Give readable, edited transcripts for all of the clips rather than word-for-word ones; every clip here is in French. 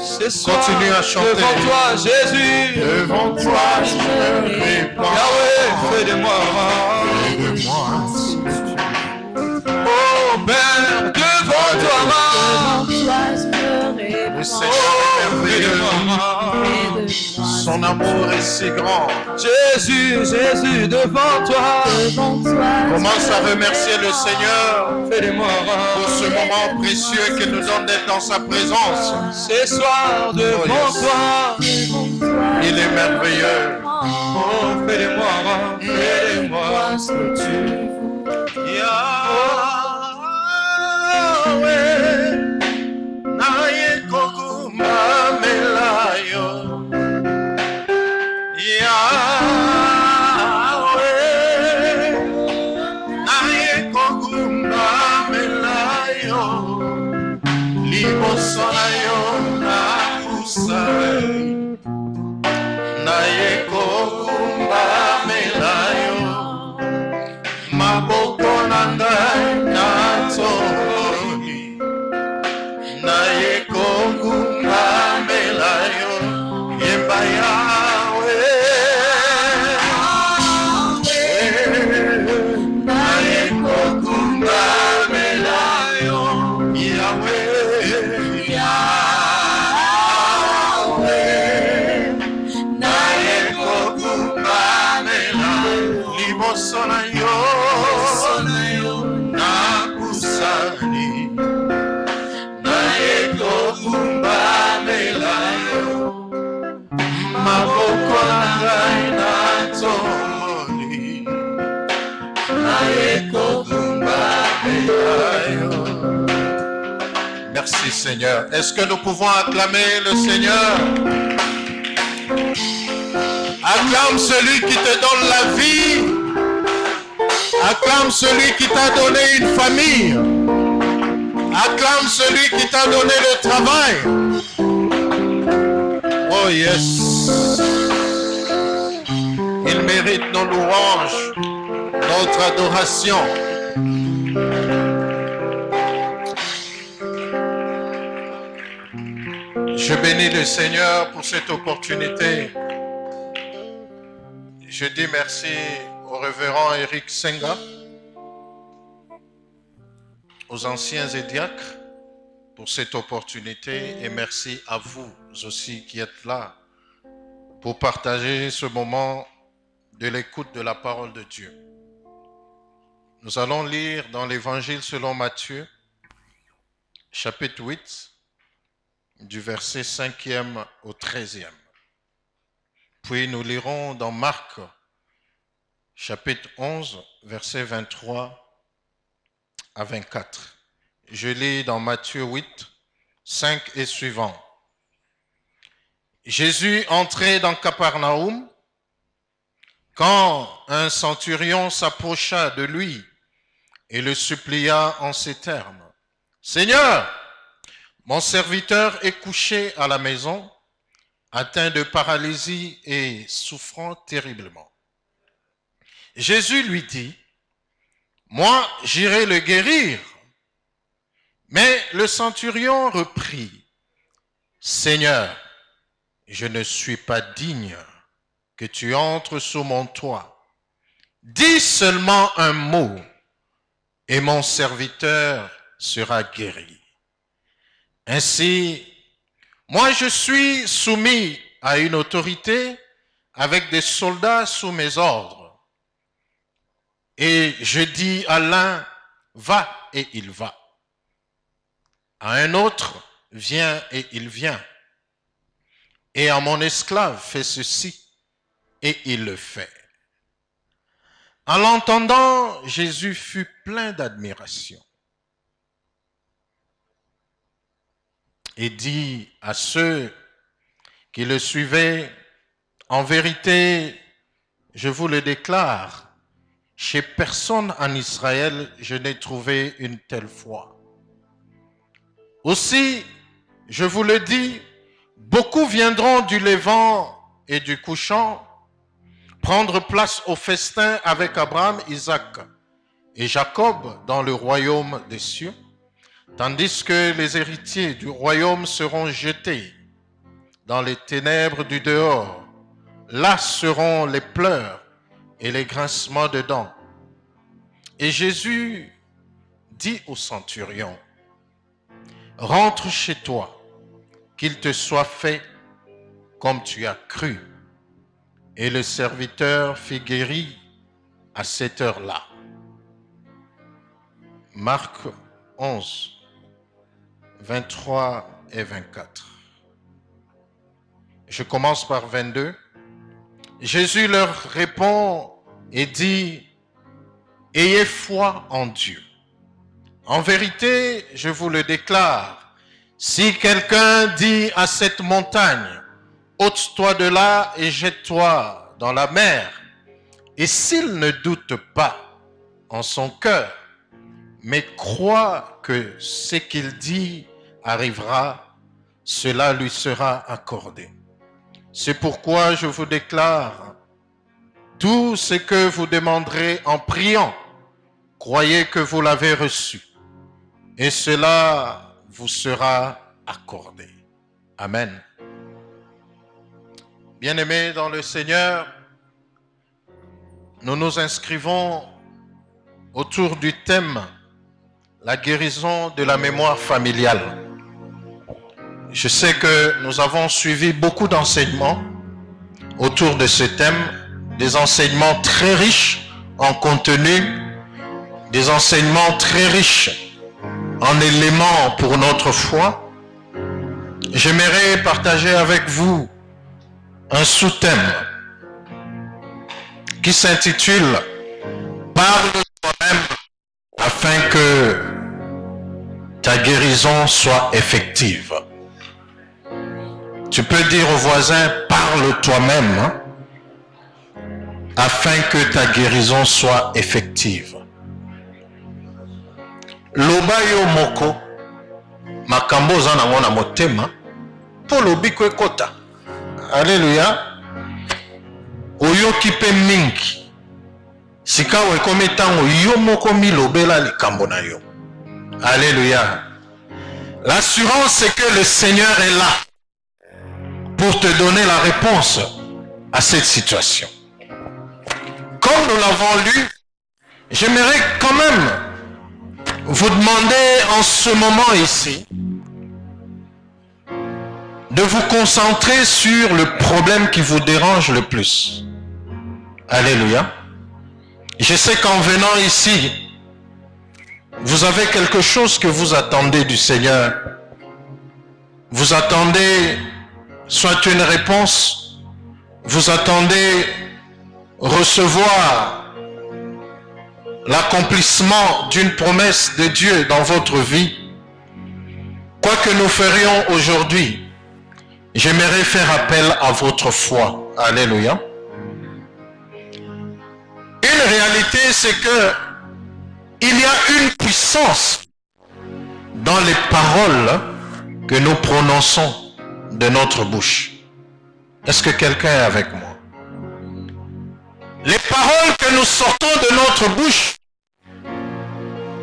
Ce soir, Continue à chanter. devant toi, Jésus. Devant toi, je me répands. Yahweh, fais de moi. Fais de moi. Oh Père, devant toi, Le Seigneur est merveilleux. Son amour est si grand. Jésus, Jésus, devant toi. Commence à remercier le Seigneur Fais de moi. pour ce moment précieux qu'il nous donne d'être dans sa présence. Ce soir, devant toi. Il est merveilleux. Oh, fais de moi. Fais de moi. Yahweh, naye koguma melayo. Yahweh, naye koguma melayo. Liboso na yo na kusai. Naye koguma melayo. Maboko na ngai na toni. Naye koguma melayo. Yemba Yahweh. Naye koguma melayo. Yahweh. Yahweh. Naye koguma melayo. Liboso na yo. Nakusani. Naye koguma melayo. Maboko na ngai na tomoni. Naye koguma melayo. Merci Seigneur. Est-ce que nous pouvons acclamer le Seigneur? Acclame celui qui te donne la vie. Acclame celui qui t'a donné une famille. Acclame celui qui t'a donné le travail. Oh yes. Il mérite nos louanges, notre adoration. Je bénis le Seigneur pour cette opportunité. Je dis merci au révérend Eric Senga, aux anciens et diacres pour cette opportunité et merci à vous aussi qui êtes là pour partager ce moment de l'écoute de la parole de Dieu. Nous allons lire dans l'Évangile selon Matthieu, chapitre 8, du verset 5e au 13e. Puis nous lirons dans Marc, chapitre 11, versets 23 à 24. Je lis dans Matthieu 8, 5 et suivant. Jésus entrait dans Capernaum quand un centurion s'approcha de lui et le supplia en ces termes. « Seigneur, mon serviteur est couché à la maison, atteint de paralysie et souffrant terriblement. » Jésus lui dit, « Moi, j'irai le guérir. » Mais le centurion reprit, « Seigneur, je ne suis pas digne que tu entres sous mon toit. Dis seulement un mot et mon serviteur sera guéri. Ainsi, moi je suis soumis à une autorité avec des soldats sous mes ordres. Et je dis à l'un, va et il va. À un autre, viens et il vient. Et à mon esclave, fais ceci et il le fait. En l'entendant, Jésus fut plein d'admiration et dit à ceux qui le suivaient, en vérité, je vous le déclare, chez personne en Israël, je n'ai trouvé une telle foi. Aussi, je vous le dis, beaucoup viendront du Levant et du couchant, prendre place au festin avec Abraham, Isaac et Jacob dans le royaume des cieux, tandis que les héritiers du royaume seront jetés dans les ténèbres du dehors. Là seront les pleurs et les grincements de dents. Et Jésus dit au centurion, rentre chez toi, qu'il te soit fait comme tu as cru. Et le serviteur fut guéri à cette heure-là. Marc 11, 23 et 24. Je commence par 22. Jésus leur répond et dit, ayez foi en Dieu. En vérité, je vous le déclare, si quelqu'un dit à cette montagne, ôte-toi de là et jette-toi dans la mer, et s'il ne doute pas en son cœur, mais croit que ce qu'il dit arrivera, cela lui sera accordé. C'est pourquoi je vous déclare, tout ce que vous demanderez en priant, croyez que vous l'avez reçu, et cela vous sera accordé. Amen. Bien-aimés dans le Seigneur, nous nous inscrivons autour du thème « La guérison de la mémoire familiale ». Je sais que nous avons suivi beaucoup d'enseignements autour de ce thème, des enseignements très riches en contenu, des enseignements très riches en éléments pour notre foi. J'aimerais partager avec vous un sous-thème qui s'intitule « Parle de toi-même afin que ta guérison soit effective ». Tu peux dire au voisin, parle toi-même, hein, afin que ta guérison soit effective. Loba yo moko, makambo zana mona motema, po lobi kwe kota. Alléluia. Oyo kipe mingi. Sika wekome tango yo moko mi lobela likambo na yo. Alléluia. L'assurance c'est que le Seigneur est là pour te donner la réponse à cette situation. Comme nous l'avons lu, j'aimerais quand même vous demander en ce moment ici de vous concentrer sur le problème qui vous dérange le plus. Alléluia. Je sais qu'en venant ici, vous avez quelque chose que vous attendez du Seigneur. Vous attendez soit une réponse, vous attendez recevoir l'accomplissement d'une promesse de Dieu dans votre vie. Quoi que nous ferions aujourd'hui, j'aimerais faire appel à votre foi. Alléluia. Une réalité, c'est que il y a une puissance dans les paroles que nous prononçons de notre bouche. Est-ce que quelqu'un est avec moi? Les paroles que nous sortons de notre bouche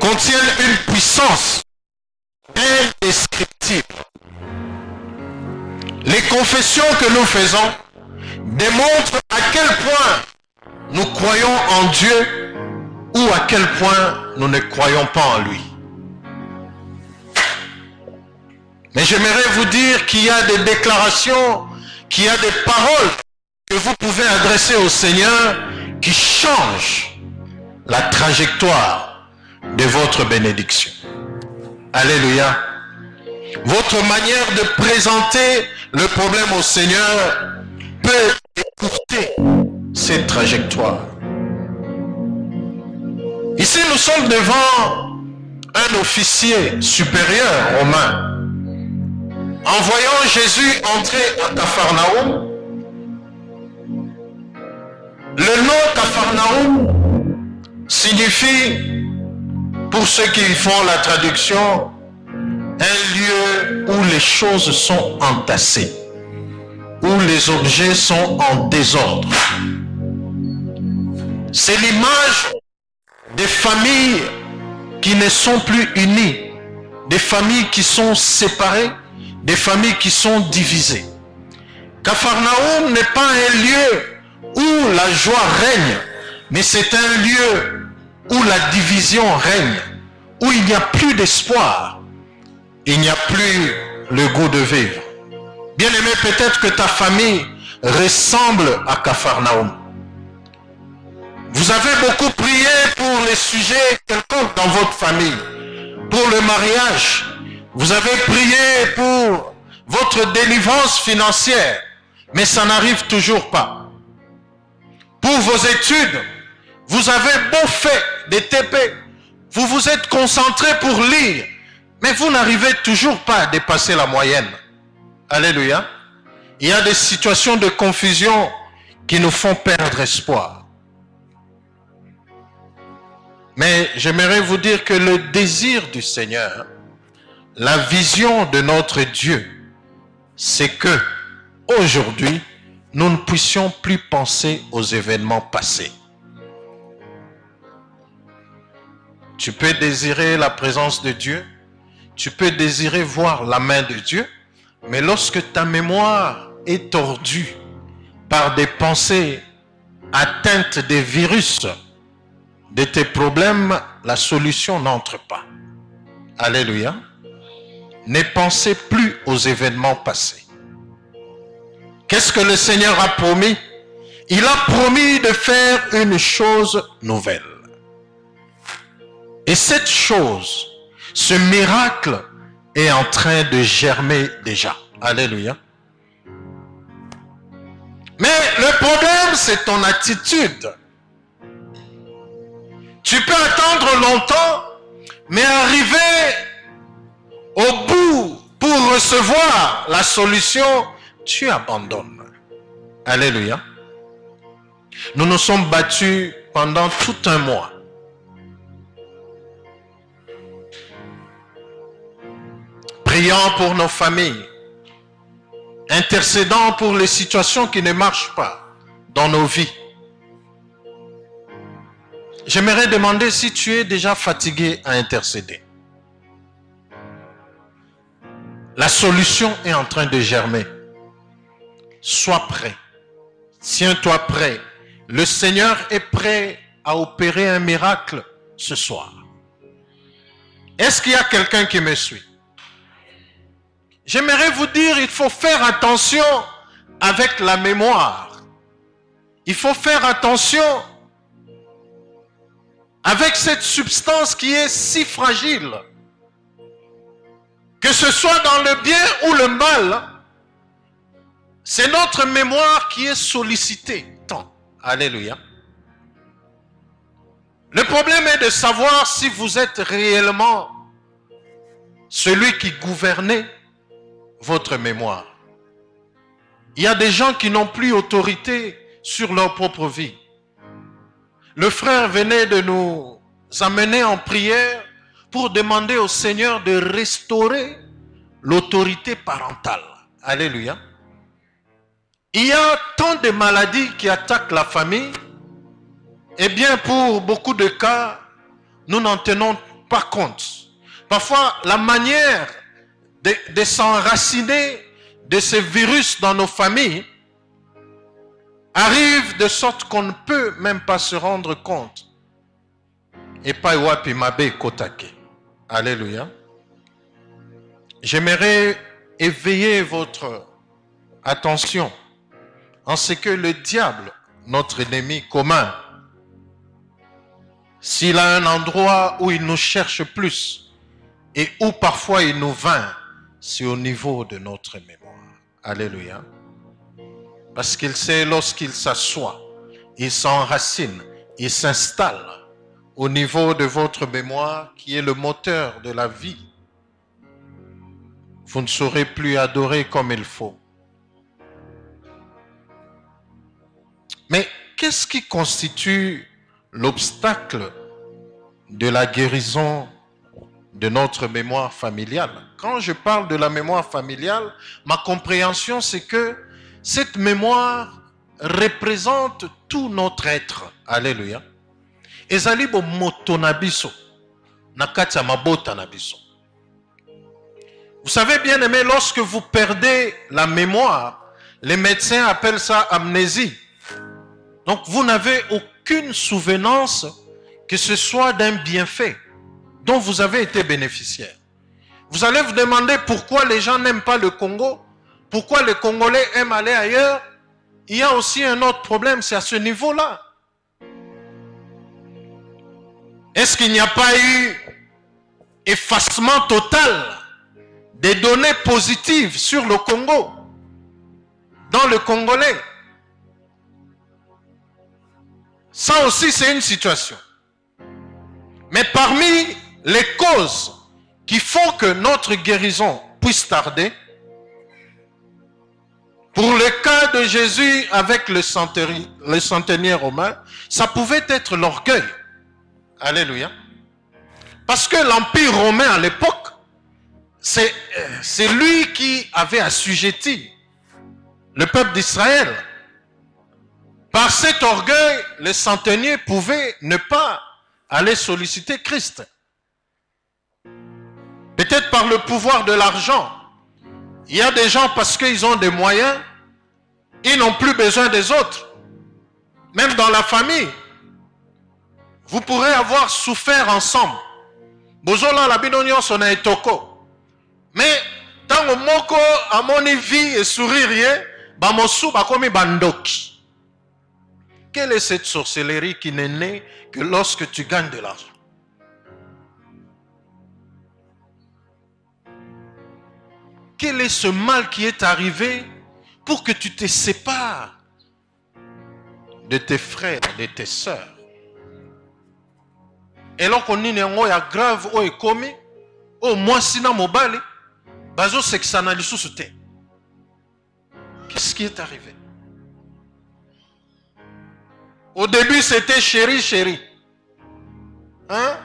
contiennent une puissance indescriptible. Les confessions que nous faisons démontrent à quel point nous croyons en Dieu ou à quel point nous ne croyons pas en lui. Mais j'aimerais vous dire qu'il y a des déclarations, qu'il y a des paroles que vous pouvez adresser au Seigneur qui changent la trajectoire de votre bénédiction. Alléluia. Votre manière de présenter le problème au Seigneur peut écourter cette trajectoire. Ici, nous sommes devant un officier supérieur romain. En voyant Jésus entrer à Capharnaüm, le nom Capharnaüm signifie, pour ceux qui font la traduction, un lieu où les choses sont entassées, où les objets sont en désordre. C'est l'image des familles qui ne sont plus unies, des familles qui sont séparées, des familles qui sont divisées. Capharnaüm n'est pas un lieu où la joie règne, mais c'est un lieu où la division règne, où il n'y a plus d'espoir, il n'y a plus le goût de vivre. Bien-aimé, peut-être que ta famille ressemble à Capharnaüm. Vous avez beaucoup prié pour les sujets quelconques dans votre famille, pour le mariage. Vous avez prié pour votre délivrance financière, mais ça n'arrive toujours pas. Pour vos études, vous avez beau faire des TP, vous vous êtes concentré pour lire, mais vous n'arrivez toujours pas à dépasser la moyenne. Alléluia. Il y a des situations de confusion qui nous font perdre espoir. Mais j'aimerais vous dire que le désir du Seigneur, la vision de notre Dieu, c'est que aujourd'hui, nous ne puissions plus penser aux événements passés. Tu peux désirer la présence de Dieu, tu peux désirer voir la main de Dieu, mais lorsque ta mémoire est tordue par des pensées atteintes des virus de tes problèmes, la solution n'entre pas. Alléluia. Ne pensez plus aux événements passés. Qu'est-ce que le Seigneur a promis? Il a promis de faire une chose nouvelle. Et cette chose, ce miracle est en train de germer déjà. Alléluia. Mais le problème, c'est ton attitude. Tu peux attendre longtemps, mais arriver au bout pour recevoir la solution, tu abandonnes. Alléluia. Nous nous sommes battus pendant tout un mois. Priant pour nos familles, intercédant pour les situations qui ne marchent pas dans nos vies. J'aimerais demander si tu es déjà fatigué à intercéder. La solution est en train de germer. Sois prêt. Tiens-toi prêt. Le Seigneur est prêt à opérer un miracle ce soir. Est-ce qu'il y a quelqu'un qui me suit? J'aimerais vous dire, il faut faire attention avec la mémoire. Il faut faire attention avec cette substance qui est si fragile. Que ce soit dans le bien ou le mal, c'est notre mémoire qui est sollicitée. Tant. Alléluia. Le problème est de savoir si vous êtes réellement celui qui gouvernait votre mémoire. Il y a des gens qui n'ont plus autorité sur leur propre vie. Le frère venait de nous amener en prière pour demander au Seigneur de restaurer l'autorité parentale. Alléluia. Il y a tant de maladies qui attaquent la famille. Eh bien, pour beaucoup de cas, nous n'en tenons pas compte. Parfois, la manière de s'enraciner de ces virus dans nos familles arrive de sorte qu'on ne peut même pas se rendre compte. Et pas wapi mabe kotake. Alléluia. J'aimerais éveiller votre attention en ce que le diable, notre ennemi commun, s'il a un endroit où il nous cherche plus et où parfois il nous vainc, c'est au niveau de notre mémoire. Alléluia. Parce qu'il sait, lorsqu'il s'assoit, il s'enracine, il s'installe au niveau de votre mémoire qui est le moteur de la vie. Vous ne saurez plus adorer comme il faut. Mais qu'est-ce qui constitue l'obstacle de la guérison de notre mémoire familiale? Quand je parle de la mémoire familiale, ma compréhension c'est que cette mémoire représente tout notre être. Alléluia. Ezali bo moto na biso, na kati ya mabota na biso. Vous savez bien aimé, lorsque vous perdez la mémoire Les médecins appellent ça amnésie. Donc vous n'avez aucune souvenance que ce soit d'un bienfait dont vous avez été bénéficiaire. Vous allez vous demander pourquoi les gens n'aiment pas le Congo, pourquoi les Congolais aiment aller ailleurs. Il y a aussi un autre problème, c'est à ce niveau-là. Est-ce qu'il n'y a pas eu effacement total des données positives sur le Congo, dans le Congolais? Ça aussi, c'est une situation. Mais parmi les causes qui font que notre guérison puisse tarder, pour le cas de Jésus avec le centenier romain, ça pouvait être l'orgueil. Alléluia. Parce que l'Empire romain à l'époque, c'est lui qui avait assujetti le peuple d'Israël. Par cet orgueil, le centenier pouvait ne pas aller solliciter Christ. Peut-être par le pouvoir de l'argent. Il y a des gens, parce qu'ils ont des moyens, ils n'ont plus besoin des autres. Même dans la famille, vous pourrez avoir souffert ensemble. Bozola la bidonyo sona etoko. Mais tant que moko a mon vie et sourire, bamosu bakomi bandoki. Quelle est cette sorcellerie qui n'est née que lorsque tu gagnes de l'argent? Quel est ce mal qui est arrivé pour que tu te sépares de tes frères, de tes sœurs? Et là, on dit qu'il y a grave, ou est commis, ou moi, sina mobile, bazo sexana lisusu te. Qu'est-ce qui est arrivé? Au début, c'était chéri, chéri. Hein?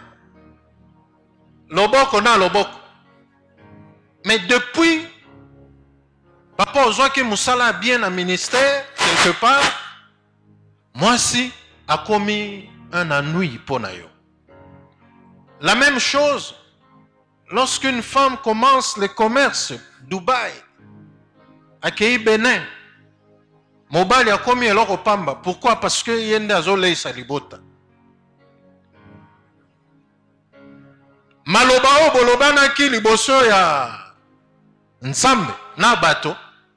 Lobok, on a lobok. Mais depuis, papa, on voit que Moussala a bien un ministère, quelque part. Moi, si, a commis un ennui pour Nayo. La même chose, lorsqu'une femme commence le commerce, Dubaï, à Kei Bénin, Mobali a commis alors au Pamba. Pourquoi? Parce que yende azolei salibota. Maloba o boloba na ki liboso ya nsambe na bato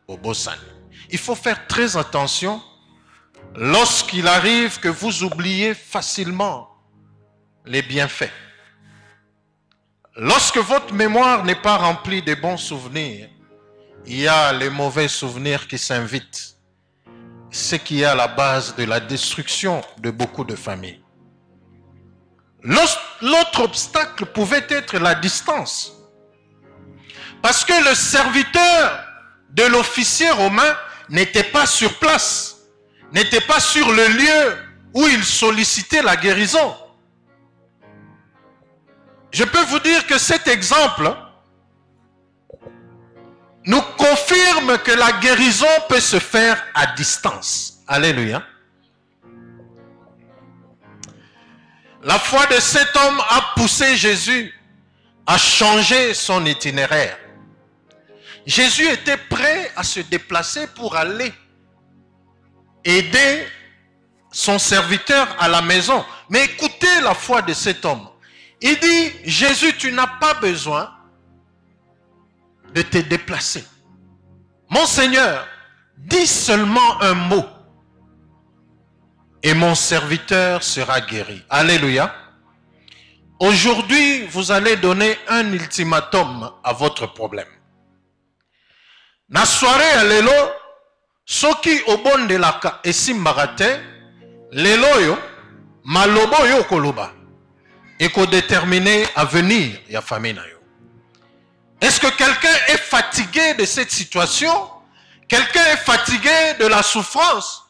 obosani. Il faut faire très attention lorsqu'il arrive que vous oubliez facilement les bienfaits. Lorsque votre mémoire n'est pas remplie de bons souvenirs, il y a les mauvais souvenirs qui s'invitent. Ce qui est à la base de la destruction de beaucoup de familles. L'autre obstacle pouvait être la distance. Parce que le serviteur de l'officier romain n'était pas sur place, n'était pas sur le lieu où il sollicitait la guérison. Je peux vous dire que cet exemple nous confirme que la guérison peut se faire à distance. Alléluia. La foi de cet homme a poussé Jésus à changer son itinéraire. Jésus était prêt à se déplacer pour aller aider son serviteur à la maison. Mais écoutez la foi de cet homme. Il dit, Jésus, tu n'as pas besoin de te déplacer. Mon Seigneur, dis seulement un mot et mon serviteur sera guéri. Alléluia. Aujourd'hui, vous allez donner un ultimatum à votre problème. Na soirée à lelo, soki obondelaka esimbakate, lelo yo, malobo yo koloba, et ko déterminer à venir ya famille na yo. Est-ce que quelqu'un est fatigué de cette situation? Quelqu'un est fatigué de la souffrance?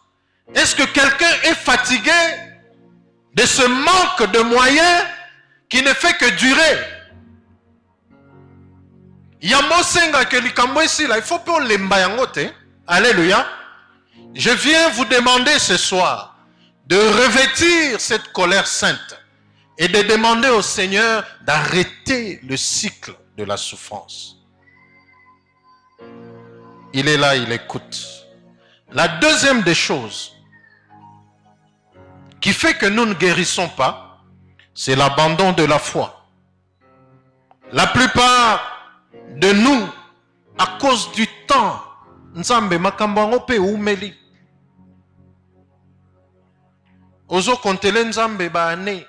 Est-ce que quelqu'un est fatigué de ce manque de moyens qui ne fait que durer? Il faut pas l'embayangote. Alléluia. Je viens vous demander ce soir de revêtir cette colère sainte et de demander au Seigneur d'arrêter le cycle de la souffrance. Il est là, il écoute. La deuxième des choses qui fait que nous ne guérissons pas, c'est l'abandon de la foi. La plupart de nous, à cause du temps, nzambe makambo pe umeli. Ozo kontele nzambe ba ane.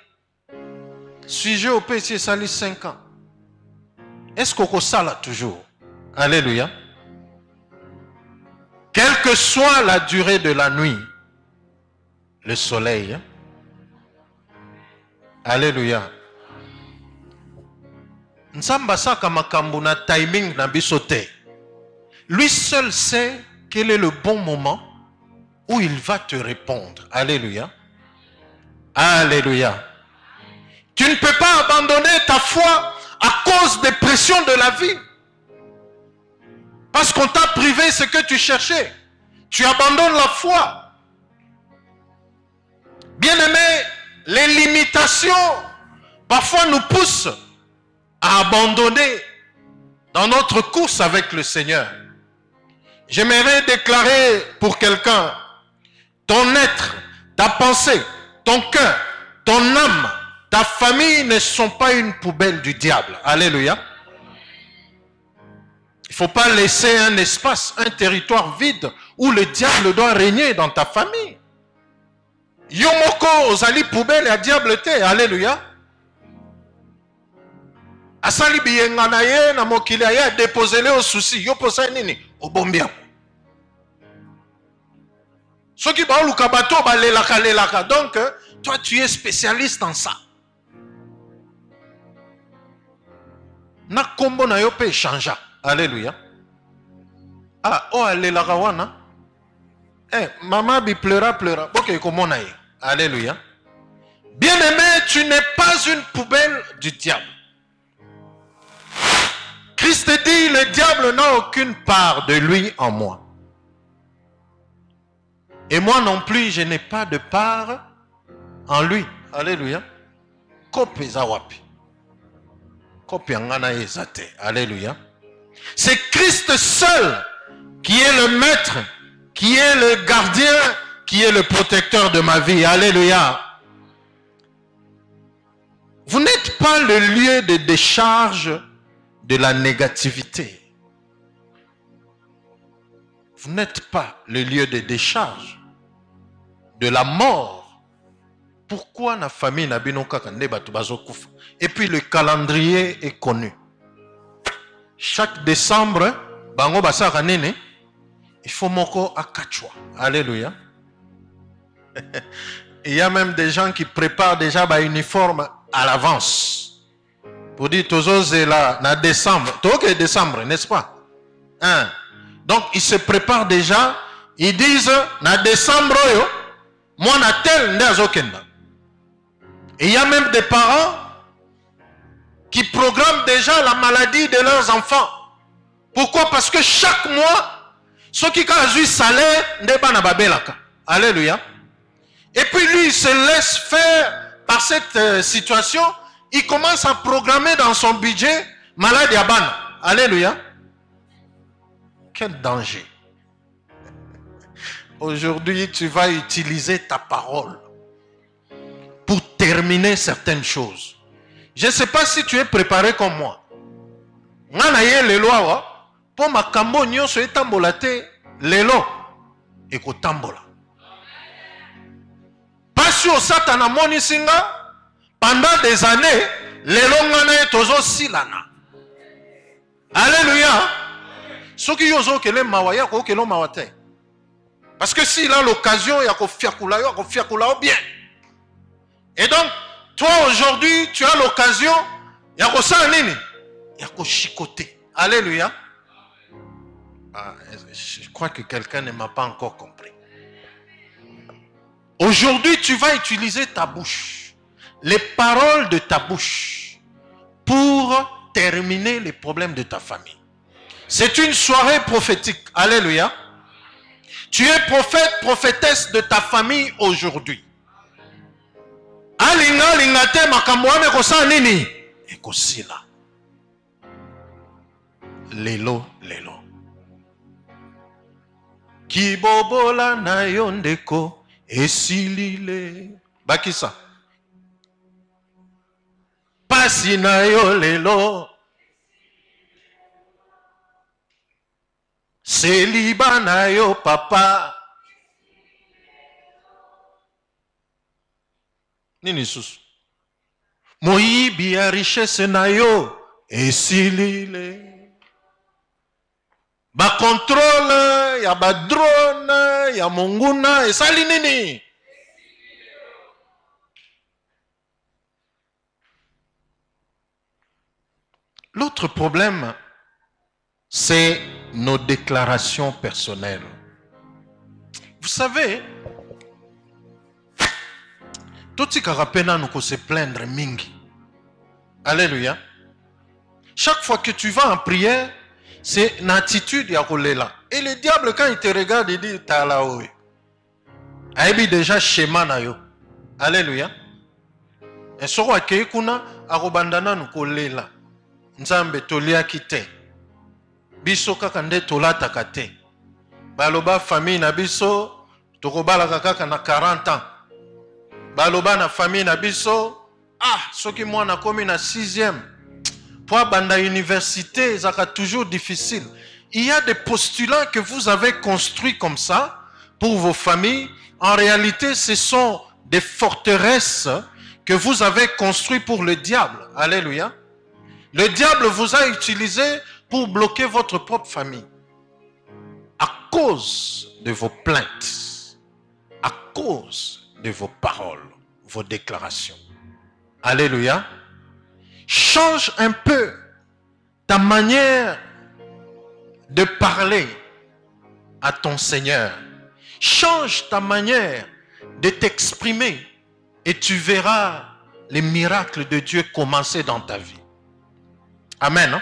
Sujet au PC sali 5 ans. Est-ce qu'on ça là toujours? Alléluia. Quelle que soit la durée de la nuit, le soleil. Alléluia. Nzamba saka makambo na timing na bisote. Lui seul sait quel est le bon moment où il va te répondre. Alléluia. Alléluia. Tu ne peux pas abandonner ta foi à cause des pressions de la vie. Parce qu'on t'a privé ce que tu cherchais. Tu abandonnes la foi. Bien-aimés, les limitations parfois nous poussent à abandonner dans notre course avec le Seigneur. J'aimerais déclarer pour quelqu'un, ton être, ta pensée, ton cœur, ton âme, ta famille ne sont pas une poubelle du diable. Alléluia. Il ne faut pas laisser un espace, un territoire vide où le diable doit régner dans ta famille. Yomoko ozali poubelle ya diable te. Alléluia. Asali biyenga na ye na mokili ya déposer le au souci. Yo posa nini? Obombia. Soki ba luka bato ba lelaka. Donc toi tu es spécialiste en ça. Na kombo na yo pe changea. Alléluia. Ah, oh, lelaka wana. Maman bi pleura. Ok, comment on a eu? Alléluia. Bien-aimé, tu n'es pas une poubelle du diable. Christ dit, le diable n'a aucune part de lui en moi. Et moi non plus, je n'ai pas de part en lui. Alléluia. Kope zawapi. Kope angana ezate. Alléluia. C'est Christ seul qui est le maître, qui est le gardien, qui est le protecteur de ma vie. Alléluia. Vous n'êtes pas le lieu de décharge de la négativité. Vous n'êtes pas le lieu de décharge de la mort. Pourquoi la famille n'a pas kufa? Et puis le calendrier est connu. Chaque décembre, bango basaka nene, il faut moko akachwa. Alléluia. Il y a même des gens qui préparent déjà ba uniforme à l'avance. Pour dire tozo là na décembre. Donc décembre, n'est-ce pas? Hein? Donc ils se préparent déjà, ils disent na décembre yo, moi na tel ndazokenda. Et il y a même des parents qui programment déjà la maladie de leurs enfants. Pourquoi? Parce que chaque mois, ceux qui ont eu salaire, n'est pas na babelaka. Alléluia. Et puis lui, il se laisse faire par cette situation. Il commence à programmer dans son budget maladie à ban. Alléluia. Quel danger. Aujourd'hui, tu vas utiliser ta parole pour terminer certaines choses. Je ne sais pas si tu es préparé comme moi. Nganaye lelo awa po makambo nyonso etambola te lelo ekotambola. Pasi o satana moni singa pendant des années lelo ngana tozo silana. Alléluia. Soki yozo kele mawaya ko kelo mawate. Parce que s'il a l'occasion ya ko fiakula bien. Et donc toi aujourd'hui, tu as l'occasion, il y a quoi ça, nini? Il y a quoi chicoter. Alléluia. Ah, je crois que quelqu'un ne m'a pas encore compris. Aujourd'hui, tu vas utiliser ta bouche, les paroles de ta bouche, pour terminer les problèmes de ta famille. C'est une soirée prophétique. Alléluia. Tu es prophète, prophétesse de ta famille aujourd'hui. Alinga lingate makamboame kosa nini ekosila lelo Kibobola na yo ndeko esilile. Bakisa. Pasi na yo lelo. Seliba na yo papa. Nini susu? Moyibi ya richesse na yo esilile. Ba contrôle, ya ba drone, ya monguna, esali nini? L'autre problème, c'est nos déclarations personnelles. Vous savez, tout ce qu'on nous se plaindre mingi. Alléluia. Chaque fois que tu vas en prière, c'est une attitude ya kolela. Et le diable, quand il te regarde, il dit, t'as là haut. Aïbi déjà schéma na yo. Alléluia. Et soro akei kuna, arobandana nous kolela. Nzambe tolia kite. Biso kaka nde tolata kate. Baloba famille na biso, tokobala kaka na 40 ans. Baloba na famille na biso, soki mwana komi na 6e. Pour banda université, ça sera toujours difficile. Il y a des postulats que vous avez construits comme ça pour vos familles. En réalité, ce sont des forteresses que vous avez construites pour le diable. Alléluia. Le diable vous a utilisé pour bloquer votre propre famille. À cause de vos plaintes. À cause de vos paroles, vos déclarations. Alléluia. Change un peu ta manière de parler à ton Seigneur. Change ta manière de t'exprimer et tu verras les miracles de Dieu commencer dans ta vie. Amen.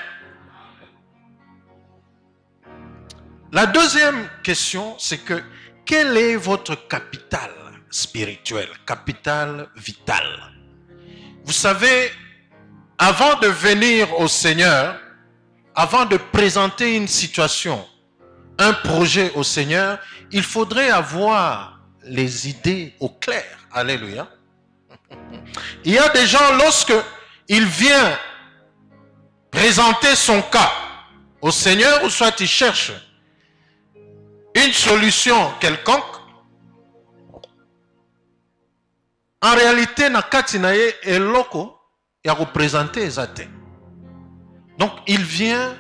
La deuxième question, c'est que quel est votre capital spirituel, capital vital? Vous savez, avant de venir au Seigneur, avant de présenter une situation, un projet au Seigneur, il faudrait avoir les idées au clair. Alléluia. Il y a des gens, lorsque il vient présenter son cas au Seigneur, ou soit il cherche une solution quelconque, en réalité, nakati na ye eloko ya représenter ezate. Donc il vient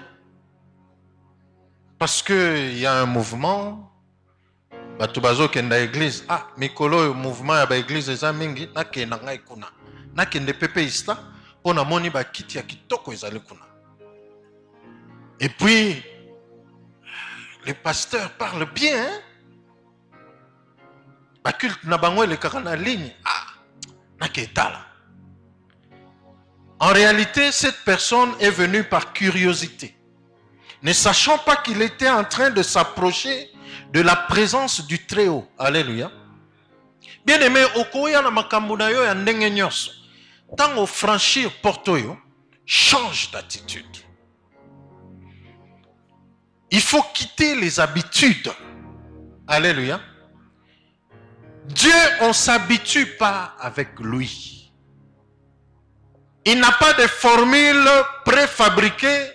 parce que il y a un mouvement. Batubazo kenda église. Mikolo mouvement ya ba église eza mingi nakenda ngai kuna. Nakende pepe ista pona moni ba kiti ya kitoko ezali kuna. Et puis les pasteurs parlent bien. Ba culte na bango le kakana ligne. Naketala. En réalité, cette personne est venue par curiosité, ne sachant pas qu'il était en train de s'approcher de la présence du Très-Haut. Alléluia. Bien aimé, okoya na makambo na yo ya ndenge nyonso. Tango franchir porto yo, change d'attitude. Il faut quitter les habitudes. Alléluia. Dieu, on ne s'habitue pas avec lui. Il n'a pas de formule préfabriquée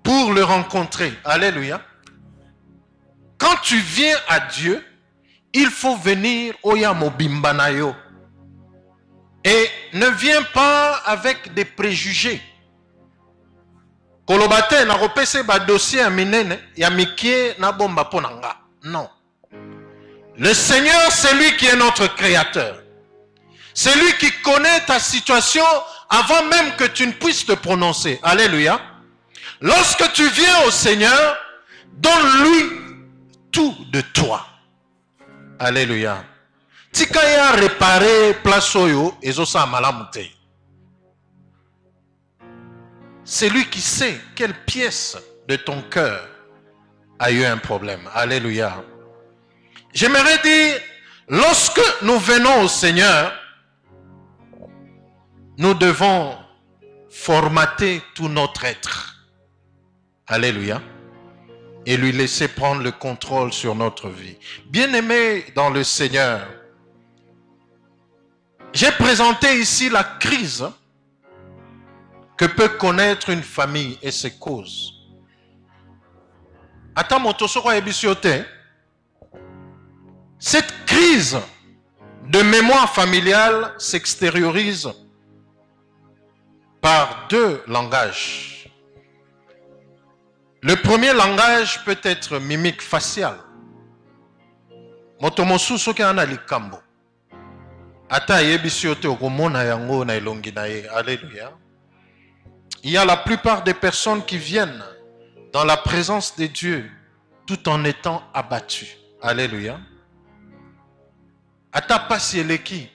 pour le rencontrer. Alléluia. Quand tu viens à Dieu, il faut venir Oya Mobimbanayo. Et ne viens pas avec des préjugés. Kolobate na repese ba dossier a minene ya mikie na bomba ponanga. Non. Le Seigneur, c'est lui qui est notre créateur. C'est lui qui connaît ta situation avant même que tu ne puisses te prononcer. Alléluia. Lorsque tu viens au Seigneur, donne-lui tout de toi. Alléluia. Tikaya réparer place oyo ezosa malamute. C'est lui qui sait quelle pièce de ton cœur a eu un problème. Alléluia. J'aimerais dire, lorsque nous venons au Seigneur, nous devons formater tout notre être. Alléluia. et lui laisser prendre le contrôle sur notre vie. Bien-aimés dans le Seigneur, j'ai présenté ici la crise que peut connaître une famille et ses causes. Cette crise de mémoire familiale s'extériorise par deux langages. Le premier langage peut être mimique facial. Motomosu soki ana likambo. Ata yebisi yote okomona yango na elongi na ye. Alléluia. Il y a la plupart des personnes qui viennent dans la présence de Dieu tout en étant abattues. Alléluia. Ata pasi eleki.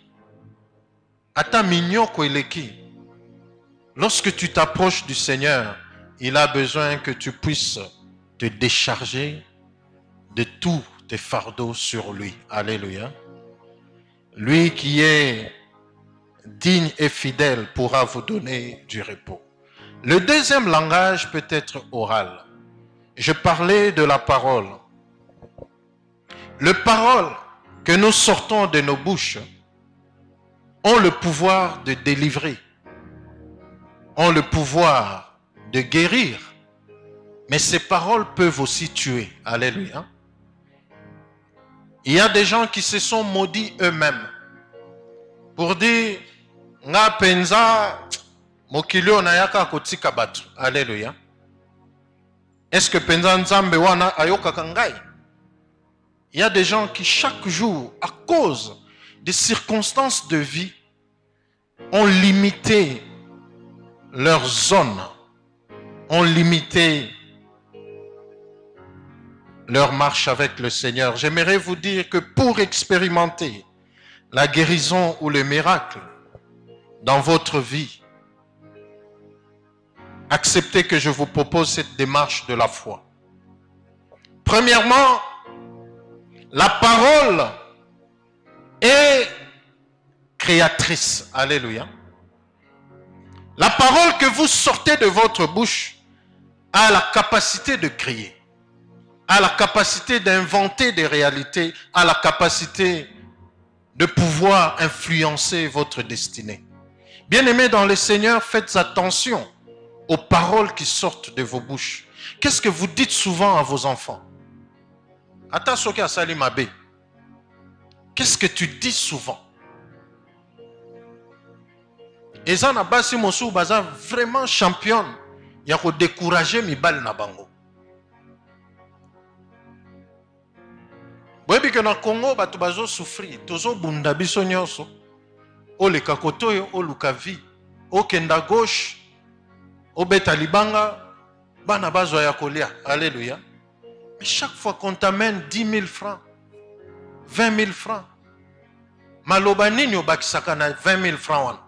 Ata mignoko eleki. Lorsque tu t'approches du Seigneur, il a besoin que tu puisses te décharger de tous tes fardeaux sur lui. Alléluia. Lui qui est digne et fidèle pourra vous donner du repos. Le deuxième langage peut être oral. Je parlais de la parole. Les paroles que nous sortons de nos bouches ont le pouvoir de délivrer, ont le pouvoir de guérir, mais ces paroles peuvent aussi tuer. Alléluia. Il y a des gens qui se sont maudits eux-mêmes pour dire nga penza mokilio na yaka kotika batu. Alléluia. Est-ce que penza nzambe wana ayoka kangai? Il y a des gens qui chaque jour, à cause des circonstances de vie, ont limité leur zone, ont limité leur marche avec le Seigneur. J'aimerais vous dire que pour expérimenter la guérison ou le miracle dans votre vie, acceptez que je vous propose cette démarche de la foi. Premièrement, la parole est créatrice. Alléluia. La parole que vous sortez de votre bouche a la capacité de créer, a la capacité d'inventer des réalités, a la capacité de pouvoir influencer votre destinée. Bien-aimés dans le Seigneur, faites attention aux paroles qui sortent de vos bouches. Qu'est-ce que vous dites souvent à vos enfants? Qu'est-ce que tu dis souvent? Et ça n'a pas si mon sou baza vraiment championne. Il y a décourager mi bal na bango. Boyebi que na Congo batu bazo souffrir, tozo bunda biso nyonso. O le kakotoyo, o lukavi, o kenda gauche, o beta libanga, bana bazo ya kolia. Alléluia. Mais chaque fois qu'on t'amène 10 000 francs, 20 000 francs, maloba nini obakisaka na 20 000 francs wana.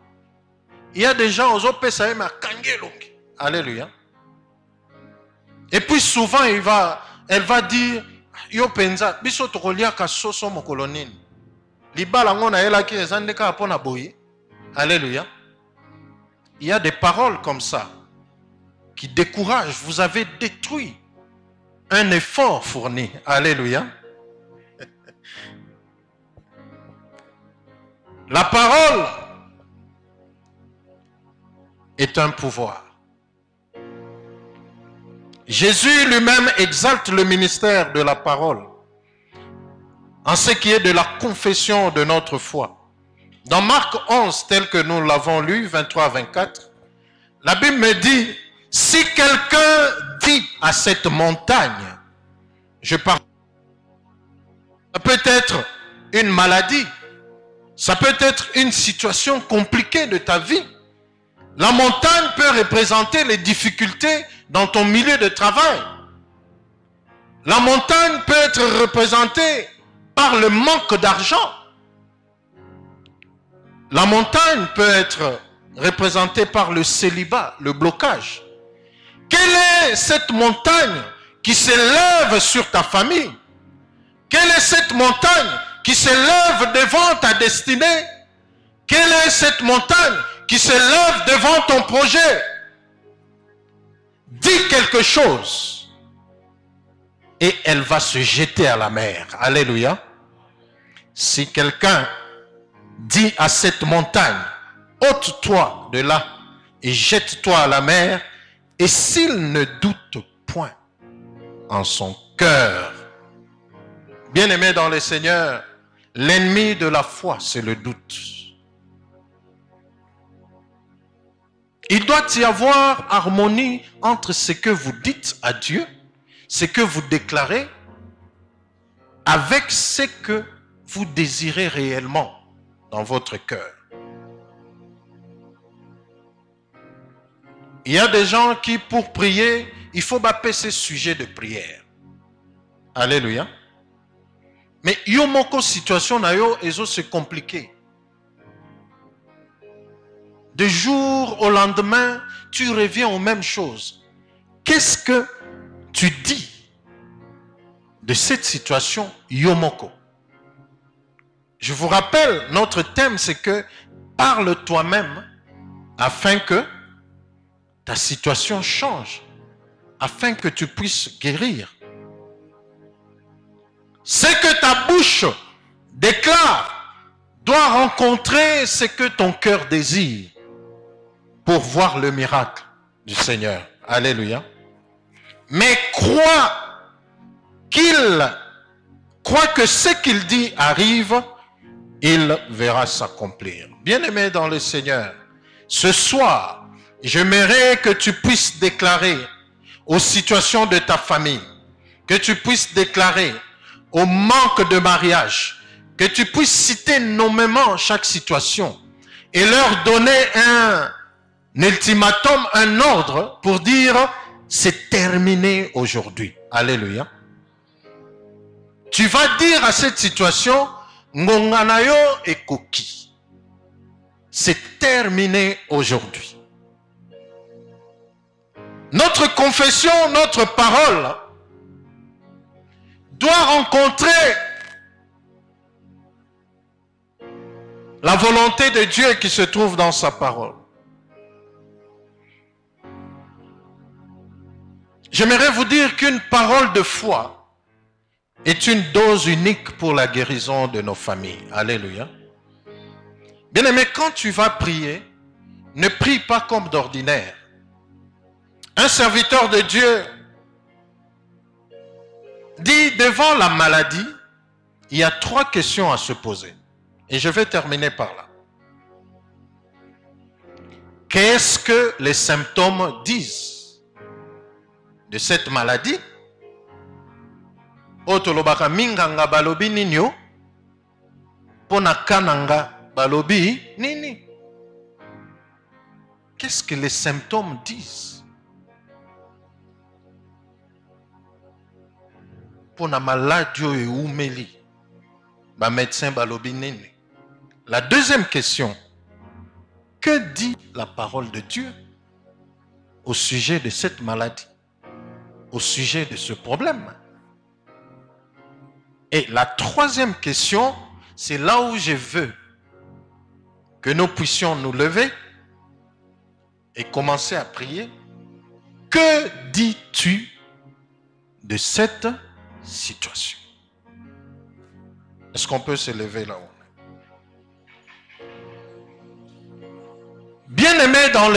Il y a des gens aux autres ça ma kangelongi. Alléluia. Et puis souvent elle va dire yo penza biso tokolia ka soso mokolonini. Libala ngona ela ki ezandeka apona boye. Alléluia. Il y a des paroles comme ça qui découragent. Vous avez détruit un effort fourni. Alléluia. La parole est un pouvoir. Jésus lui-même exalte le ministère de la parole en ce qui est de la confession de notre foi. Dans Marc 11, tel que nous l'avons lu, 23-24, la Bible me dit, si quelqu'un dit à cette montagne, je parle, ça peut être une maladie, ça peut être une situation compliquée de ta vie. La montagne peut représenter les difficultés dans ton milieu de travail. La montagne peut être représentée par le manque d'argent. La montagne peut être représentée par le célibat, le blocage. Quelle est cette montagne qui s'élève sur ta famille? Quelle est cette montagne qui s'élève devant ta destinée? Quelle est cette montagne qui s'élève devant ton projet? Dis quelque chose. et elle va se jeter à la mer. Alléluia. Si quelqu'un dit à cette montagne, ôte-toi de là et jette-toi à la mer, et s'il ne doute point en son cœur. Bien-aimé dans le Seigneur, l'ennemi de la foi, c'est le doute. Il doit y avoir harmonie entre ce que vous dites à Dieu, ce que vous déclarez, avec ce que vous désirez réellement dans votre cœur. Il y a des gens qui, pour prier, il faut bapper ces sujets de prière. Alléluia. Mais yomoko situation na yo ezo se compliqué. De jour au lendemain, tu reviens aux mêmes choses. Qu'est-ce que tu dis de cette situation yomoko? Je vous rappelle, notre thème c'est que parle toi-même afin que ta situation change, afin que tu puisses guérir. Ce que ta bouche déclare doit rencontrer ce que ton cœur désire pour voir le miracle du Seigneur. Alléluia. Mais crois que ce qu'il dit arrive, il verra s'accomplir. Bien-aimé dans le Seigneur, ce soir, j'aimerais que tu puisses déclarer aux situations de ta famille, que tu puisses déclarer au manque de mariage, que tu puisses citer nommément chaque situation et leur donner un ultimatum, un ordre pour dire c'est terminé aujourd'hui. Alléluia. Tu vas dire à cette situation ngonganayo ekoki. C'est terminé aujourd'hui. Notre confession, notre parole doit rencontrer la volonté de Dieu qui se trouve dans sa parole. J'aimerais vous dire qu'une parole de foi est une dose unique pour la guérison de nos familles. Alléluia. Bien-aimé, quand tu vas prier, ne prie pas comme d'ordinaire. Un serviteur de Dieu dit, devant la maladie, il y a 3 questions à se poser. Et je vais terminer par là. Qu'est-ce que les symptômes disent de cette maladie? Otolobaka minganga balobi ninyo, pona kananga balobi nini. Qu'est-ce que les symptômes disent? Pona maladio e oumeli, ba médecin balobi nini. La deuxième question, que dit la parole de Dieu au sujet de cette maladie, au sujet de ce problème? Et la troisième question, c'est là où je veux que nous puissions nous lever et commencer à prier. Que dis-tu de cette situation? Est-ce qu'on peut se lever là-haut? Bien-aimé dans le